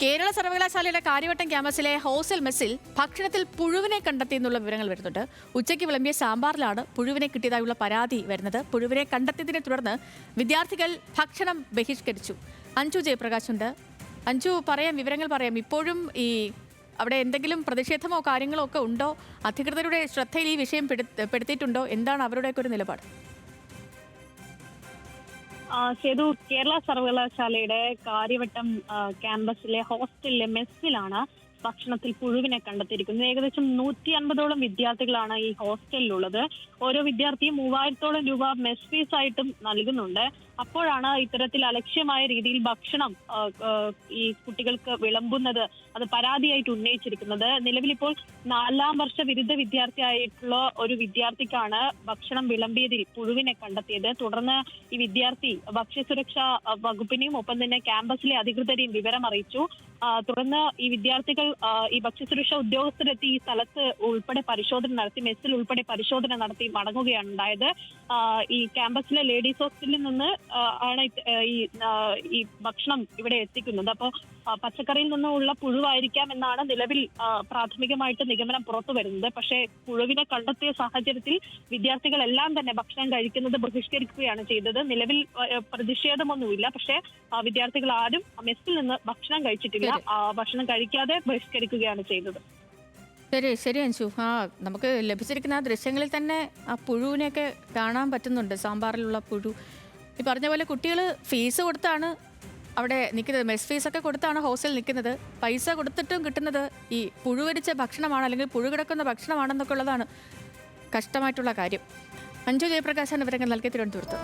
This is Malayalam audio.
കേരള സർവകലാശാലയുടെ കാര്യവട്ടം ക്യാമ്പസിലെ ഹോസ്റ്റൽ മെസ്സിൽ ഭക്ഷണത്തിൽ പുഴുവിനെ കണ്ടെത്തിയെന്നുള്ള വിവരങ്ങൾ വരുന്നുണ്ട്. ഉച്ചയ്ക്ക് വിളമ്പിയ സാമ്പാറിലാണ് പുഴുവിനെ കിട്ടിയതായുള്ള പരാതി വരുന്നത്. പുഴുവിനെ കണ്ടെത്തിയതിനെ തുടർന്ന് വിദ്യാർത്ഥികൾ ഭക്ഷണം ബഹിഷ്കരിച്ചു. അഞ്ജു ജയപ്രകാശ് ഉണ്ട്. അഞ്ജു, വിവരങ്ങൾ പറയാം. ഇപ്പോഴും അവിടെ എന്തെങ്കിലും പ്രതിഷേധമോ കാര്യങ്ങളോ ഒക്കെ ഉണ്ടോ? അധികൃതരുടെ ശ്രദ്ധയിൽ ഈ വിഷയം പെടുത്തിയിട്ടുണ്ടോ? എന്താണ് അവരുടെയൊക്കെ ഒരു നിലപാട്? സേതു, കേരള സർവകലാശാലയുടെ കാര്യവട്ടം ക്യാമ്പസിലെ ഹോസ്റ്റലിലെ മെസ്സിലാണ് ഭക്ഷണത്തിൽ പുഴുവിനെ കണ്ടെത്തിയിരിക്കുന്നത്. ഏകദേശം 150ഓളം വിദ്യാർത്ഥികളാണ് ഈ ഹോസ്റ്റലിലുള്ളത്. ഓരോ വിദ്യാർത്ഥിയും 3000ഓളം രൂപ മെസ് ഫീസ് ആയിട്ടും നൽകുന്നുണ്ട്. അപ്പോഴാണ് ഇത്തരത്തിൽ അലക്ഷ്യമായ രീതിയിൽ ഭക്ഷണം ഈ കുട്ടികൾക്ക് വിളമ്പുന്നത് അത് പരാതിയായിട്ട് ഉന്നയിച്ചിരിക്കുന്നത്. നിലവിലിപ്പോൾ 4ാം വർഷ ബിരുദ വിദ്യാർത്ഥിയായിട്ടുള്ള ഒരു വിദ്യാർത്ഥിക്കാണ് ഭക്ഷണം വിളമ്പിയതിൽ പുഴുവിനെ കണ്ടെത്തിയത്. തുടർന്ന് ഈ വിദ്യാർത്ഥി ഭക്ഷ്യസുരക്ഷാ വകുപ്പിനെയും ഒപ്പം തന്നെ ക്യാമ്പസിലെ അധികൃതരെയും വിവരം അറിയിച്ചു. തുടർന്ന് ഈ വിദ്യാർത്ഥികൾ ഈ ഭക്ഷ്യസുരക്ഷാ ഉദ്യോഗസ്ഥരെത്തി ഈ സ്ഥലത്ത് ഉൾപ്പെടെ പരിശോധന നടത്തി, മെസ്സിൽ ഉൾപ്പെടെ പരിശോധന നടത്തി മടങ്ങുകയാണ് ഉണ്ടായത്. ഈ ക്യാമ്പസിലെ ലേഡീസ് ഹോസ്റ്റലിൽ നിന്ന് ആണ് ഈ ഭക്ഷണം ഇവിടെ എത്തിക്കുന്നത്. അപ്പോൾ പച്ചക്കറിയിൽ നിന്നുള്ള പുഴുവായിരിക്കാം എന്നാണ് നിലവിൽ പ്രാഥമികമായിട്ട് നിഗമനം പുറത്തു വരുന്നത്. പക്ഷേ പുഴുവിനെ കണ്ടെത്തിയ സാഹചര്യത്തിൽ വിദ്യാർത്ഥികളെല്ലാം തന്നെ ഭക്ഷണം കഴിക്കുന്നത് ബഹിഷ്കരിക്കുകയാണ് ചെയ്തത്. നിലവിൽ പ്രതിഷേധമൊന്നുമില്ല. പക്ഷേ വിദ്യാർത്ഥികൾ ആരും മെസ്സിൽ നിന്ന് ഭക്ഷണം കഴിച്ചിട്ടില്ല. ഭക്ഷണം കഴിക്കാതെ ബഹിഷ്കരിക്കുകയാണ് ചെയ്തത്. ശരി അഞ്ജു. നമുക്ക് ലഭിച്ചിരിക്കുന്ന ആ ദൃശ്യങ്ങളിൽ തന്നെ ആ പുഴുവിനെയൊക്കെ കാണാൻ പറ്റുന്നുണ്ട്. സാമ്പാറിലുള്ള പുഴു. ഈ പറഞ്ഞ പോലെ കുട്ടികൾ ഫീസ് കൊടുത്താണ് അവിടെ നിൽക്കുന്നത്. മെസ് ഫീസൊക്കെ കൊടുത്താണ് ഹോസ്റ്റലിൽ നിൽക്കുന്നത്. പൈസ കൊടുത്തിട്ടും കിട്ടുന്നത് ഈ പുഴുവരിച്ച ഭക്ഷണമാണ്, അല്ലെങ്കിൽ പുഴു കിടക്കുന്ന ഭക്ഷണമാണെന്നൊക്കെ ഉള്ളതാണ് കഷ്ടമായിട്ടുള്ള കാര്യം. അഞ്ജു ജയപ്രകാശാണ് വിവരങ്ങൾ നൽകി തിരുവനന്തപുരത്ത്.